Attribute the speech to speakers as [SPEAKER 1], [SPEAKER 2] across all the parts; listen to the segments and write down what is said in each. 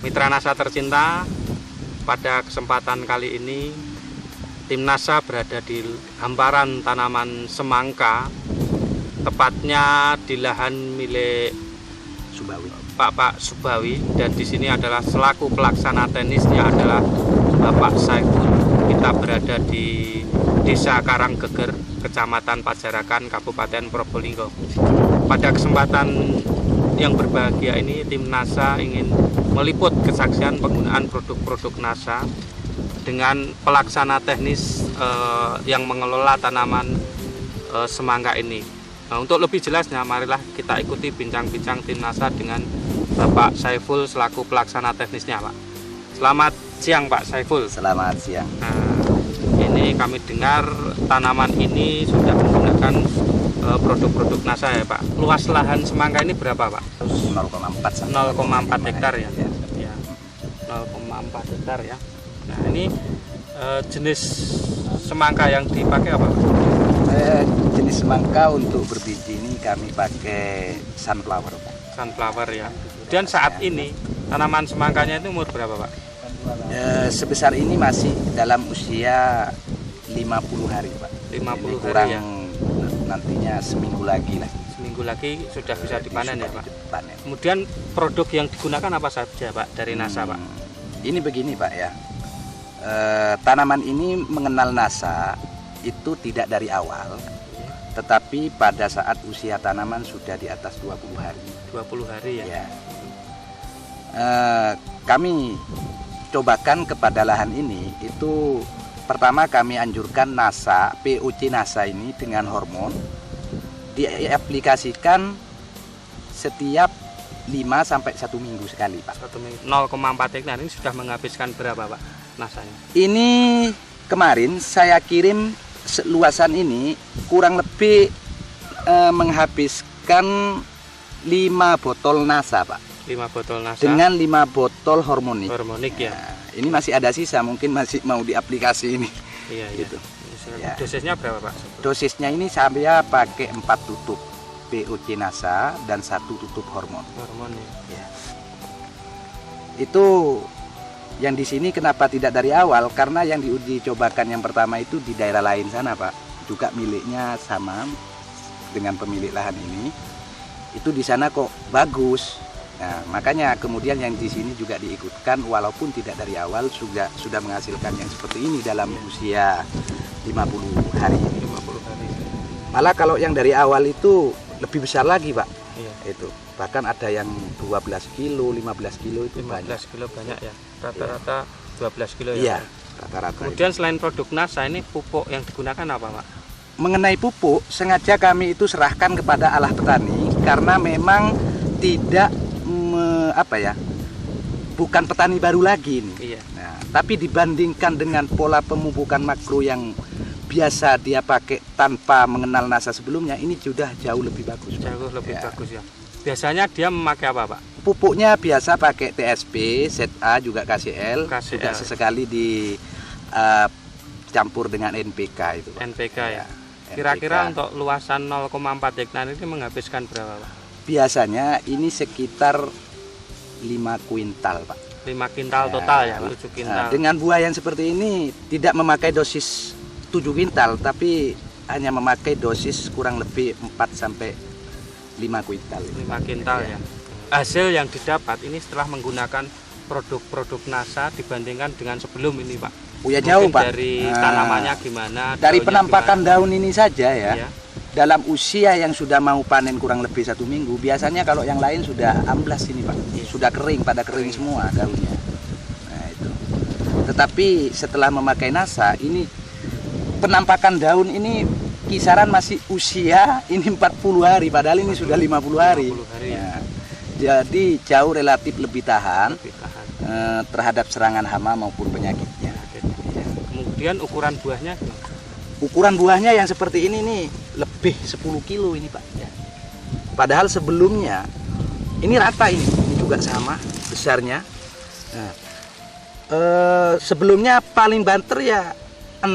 [SPEAKER 1] Mitra NASA tercinta, pada kesempatan kali ini tim NASA berada di hamparan tanaman semangka, tepatnya di lahan milik Pak Subawi, dan di sini adalah selaku pelaksana teknisnya adalah Bapak Saiful. Kita berada di Desa Karanggeger, Kecamatan Pajarakan, Kabupaten Probolinggo. Pada kesempatan yang berbahagia ini, tim NASA ingin meliput kesaksian penggunaan produk-produk NASA dengan pelaksana teknis yang mengelola tanaman semangka ini. Nah, untuk lebih jelasnya, marilah kita ikuti bincang-bincang tim NASA dengan Bapak Saiful selaku pelaksana teknisnya, Pak. Selamat siang, Pak Saiful.
[SPEAKER 2] Selamat siang.
[SPEAKER 1] Nah, ini kami dengar tanaman ini sudah menggunakan produk-produk NASA ya, Pak. Luas lahan semangka ini berapa, Pak?
[SPEAKER 2] 0,4
[SPEAKER 1] hektar ya. Ya. 0,4 hektar ya. Nah, ini jenis semangka yang dipakai apa, Pak?
[SPEAKER 2] Jenis semangka untuk berbiji ini kami pakai sunflower, Pak.
[SPEAKER 1] Sunflower ya. Dan saat ini tanaman semangkanya itu umur berapa, Pak?
[SPEAKER 2] Sebesar ini masih dalam usia 50 hari, Pak.
[SPEAKER 1] 50
[SPEAKER 2] kurang
[SPEAKER 1] hari ya.
[SPEAKER 2] Nantinya seminggu lagi lah.
[SPEAKER 1] Seminggu lagi sudah bisa dipanen ya, Pak.
[SPEAKER 2] Dipanen.
[SPEAKER 1] Kemudian produk yang digunakan apa saja, Pak, dari NASA, Pak?
[SPEAKER 2] Ini begini, Pak ya. Tanaman ini mengenal NASA itu tidak dari awal, tetapi pada saat usia tanaman sudah di atas 20 hari.
[SPEAKER 1] 20 hari ya.
[SPEAKER 2] Ya. Kami cobakan kepada lahan ini, itu pertama kami anjurkan NASA, POC NASA ini dengan hormon diaplikasikan setiap 5 sampai 1 minggu sekali, Pak.
[SPEAKER 1] 0,4 hektar ini sudah menghabiskan berapa, Pak, NASA-nya?
[SPEAKER 2] Ini kemarin saya kirim luasan ini kurang lebih menghabiskan 5 botol NASA, Pak.
[SPEAKER 1] 5 botol NASA
[SPEAKER 2] dengan 5 botol hormonik.
[SPEAKER 1] Hormonik ya.
[SPEAKER 2] Nah, ini masih ada sisa, mungkin masih mau diaplikasi ini.
[SPEAKER 1] Iya,
[SPEAKER 2] gitu.
[SPEAKER 1] Ya. Dosisnya berapa, Pak?
[SPEAKER 2] Dosisnya ini saya pakai 4 tutup POC NASA dan 1 tutup hormon.
[SPEAKER 1] Hormon ya.
[SPEAKER 2] Itu yang di sini kenapa tidak dari awal? Karena yang diuji cobakan yang pertama itu di daerah lain sana, Pak. Juga miliknya sama dengan pemilik lahan ini. Itu di sana kok bagus. Nah, makanya kemudian yang di sini juga diikutkan, walaupun tidak dari awal sudah menghasilkan yang seperti ini dalam usia 50 hari.
[SPEAKER 1] 50 hari.
[SPEAKER 2] Malah kalau yang dari awal itu lebih besar lagi, Pak.
[SPEAKER 1] Iya.
[SPEAKER 2] Itu bahkan ada yang 12 kilo, 15 kilo itu
[SPEAKER 1] 15
[SPEAKER 2] banyak.
[SPEAKER 1] kilo banyak ya. Rata-rata 12 kilo
[SPEAKER 2] Iya,
[SPEAKER 1] ya.
[SPEAKER 2] rata-rata.
[SPEAKER 1] Kemudian selain produk NASA ini pupuk yang digunakan apa, Pak?
[SPEAKER 2] Mengenai pupuk, sengaja kami itu serahkan kepada alah petani karena memang tidak bukan petani baru lagi ini.
[SPEAKER 1] Iya.
[SPEAKER 2] Nah, tapi dibandingkan dengan pola pemupukan makro yang biasa dia pakai tanpa mengenal NASA sebelumnya, ini sudah jauh lebih bagus.
[SPEAKER 1] Jauh lebih bagus ya. Biasanya dia memakai apa, Pak?
[SPEAKER 2] Pupuknya biasa pakai TSP, ZA juga KCL, juga sesekali dicampur dengan NPK itu, Pak.
[SPEAKER 1] NPK ya. Kira-kira untuk luasan 0,4 hektar ini menghabiskan berapa, Pak?
[SPEAKER 2] Biasanya ini sekitar 5 kuintal, Pak.
[SPEAKER 1] 5 kintal total ya, 7 kintal.
[SPEAKER 2] Dengan buah yang seperti ini tidak memakai dosis 7 kintal, tapi hanya memakai dosis kurang lebih 4 sampai 5 kuintal.
[SPEAKER 1] 5 kintal ya. Hasil yang didapat ini setelah menggunakan produk-produk NASA dibandingkan dengan sebelum ini, Pak.
[SPEAKER 2] Oh ya, jauh, Pak.
[SPEAKER 1] Dari tanamannya gimana?
[SPEAKER 2] Dari penampakan daun ini saja ya.
[SPEAKER 1] Iya.
[SPEAKER 2] Dalam usia yang sudah mau panen kurang lebih 1 minggu, biasanya kalau yang lain sudah amblas ini, Pak.
[SPEAKER 1] Iya.
[SPEAKER 2] Sudah kering, pada kering semua daunnya. Nah, itu. Tetapi setelah memakai NASA, ini penampakan daun ini kisaran masih usia ini 40 hari, padahal ini sudah 50 hari.
[SPEAKER 1] 50 hari ya.
[SPEAKER 2] Nah, jadi jauh relatif lebih tahan, terhadap serangan hama maupun penyakitnya.
[SPEAKER 1] Ya. Kemudian ukuran buahnya?
[SPEAKER 2] Ukuran buahnya yang seperti ini nih lebih 10 kilo ini, Pak. Ya. Padahal sebelumnya ini rata ini juga sama besarnya. Nah, sebelumnya paling banter ya 6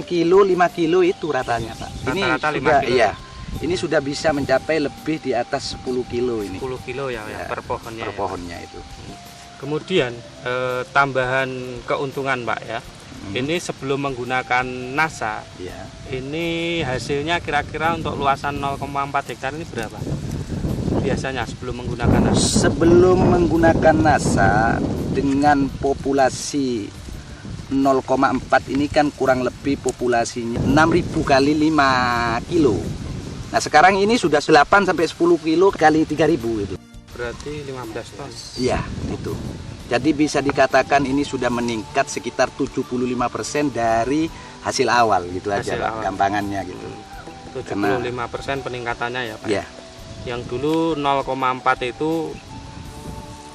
[SPEAKER 2] kilo, 5 kilo itu ratanya, Pak. Ini
[SPEAKER 1] Rata-rata
[SPEAKER 2] sudah
[SPEAKER 1] 5 kilo.
[SPEAKER 2] iya. Ini sudah bisa mencapai lebih di atas 10 kilo ini.
[SPEAKER 1] 10 kilo ya, per pohonnya.
[SPEAKER 2] Per pohonnya itu.
[SPEAKER 1] Kemudian tambahan keuntungan Pak ya. Ini sebelum menggunakan NASA,
[SPEAKER 2] Ya.
[SPEAKER 1] ini hasilnya kira-kira untuk luasan 0,4 hektar ini berapa? Biasanya sebelum menggunakan NASA.
[SPEAKER 2] Sebelum menggunakan NASA dengan populasi 0,4 ini kan kurang lebih populasinya 6.000 kali 5 kilo. Nah sekarang ini sudah 8 sampai 10 kilo kali 3.000 itu.
[SPEAKER 1] Berarti 15 ton.
[SPEAKER 2] Iya itu. Jadi bisa dikatakan ini sudah meningkat sekitar 75% dari hasil awal gitu aja
[SPEAKER 1] Hasil
[SPEAKER 2] Pak,
[SPEAKER 1] awal.
[SPEAKER 2] gampangannya gitu.
[SPEAKER 1] 75% peningkatannya ya Pak.
[SPEAKER 2] Iya.
[SPEAKER 1] Yang dulu 0,4 itu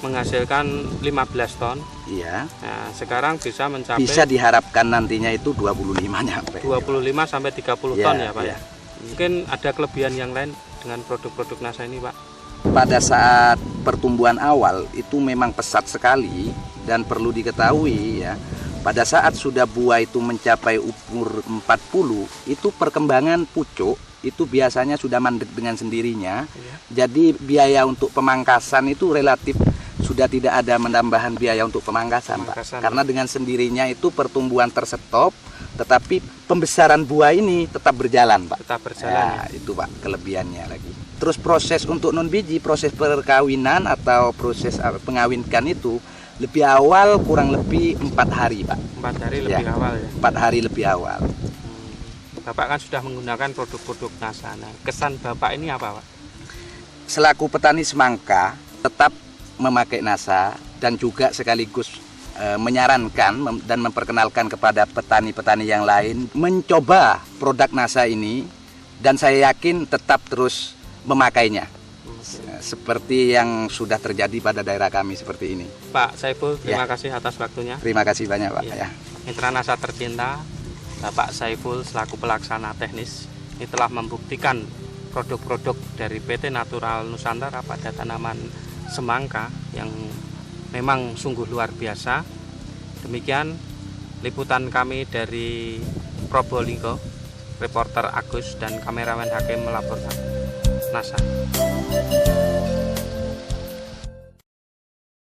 [SPEAKER 1] menghasilkan 15 ton.
[SPEAKER 2] Iya.
[SPEAKER 1] Nah, sekarang bisa mencapai
[SPEAKER 2] Bisa diharapkan nantinya itu 25 nyampe.
[SPEAKER 1] 25 sampai 30
[SPEAKER 2] Iya,
[SPEAKER 1] ton ya Pak.
[SPEAKER 2] iya.
[SPEAKER 1] Mungkin ada kelebihan yang lain dengan produk-produk NASA ini Pak.
[SPEAKER 2] Pada saat pertumbuhan awal itu memang pesat sekali dan perlu diketahui ya. Pada saat sudah buah itu mencapai umur 40, itu perkembangan pucuk itu biasanya sudah mandek dengan sendirinya.
[SPEAKER 1] Iya.
[SPEAKER 2] Jadi biaya untuk pemangkasan itu relatif sudah tidak ada menambahan biaya untuk pemangkasan, Pak. Karena dengan sendirinya itu pertumbuhan terstop, tetapi pembesaran buah ini tetap berjalan, Pak.
[SPEAKER 1] Tetap berjalan.
[SPEAKER 2] Ya, itu Pak kelebihannya lagi. Terus proses untuk non biji, proses perkawinan atau proses pengawinkan itu lebih awal kurang lebih 4 hari, Pak.
[SPEAKER 1] 4 hari
[SPEAKER 2] Ya.
[SPEAKER 1] lebih awal ya.
[SPEAKER 2] 4 hari lebih awal.
[SPEAKER 1] Bapak kan sudah menggunakan produk-produk NASA. Nah, kesan Bapak ini apa Pak?
[SPEAKER 2] Selaku petani semangka tetap memakai NASA dan juga sekaligus menyarankan dan memperkenalkan kepada petani-petani yang lain mencoba produk NASA ini, dan saya yakin tetap terus memakainya seperti yang sudah terjadi pada daerah kami seperti ini.
[SPEAKER 1] Pak Saiful, terima
[SPEAKER 2] Ya.
[SPEAKER 1] kasih atas waktunya.
[SPEAKER 2] Terima kasih banyak Pak.
[SPEAKER 1] Ya.
[SPEAKER 2] Ya.
[SPEAKER 1] Mitra NASA tercinta, Bapak Saiful selaku pelaksana teknis ini telah membuktikan produk-produk dari PT Natural Nusantara pada tanaman semangka yang memang sungguh luar biasa. Demikian liputan kami dari Probolinggo, reporter Agus dan kameramen Hakim melaporkan NASA.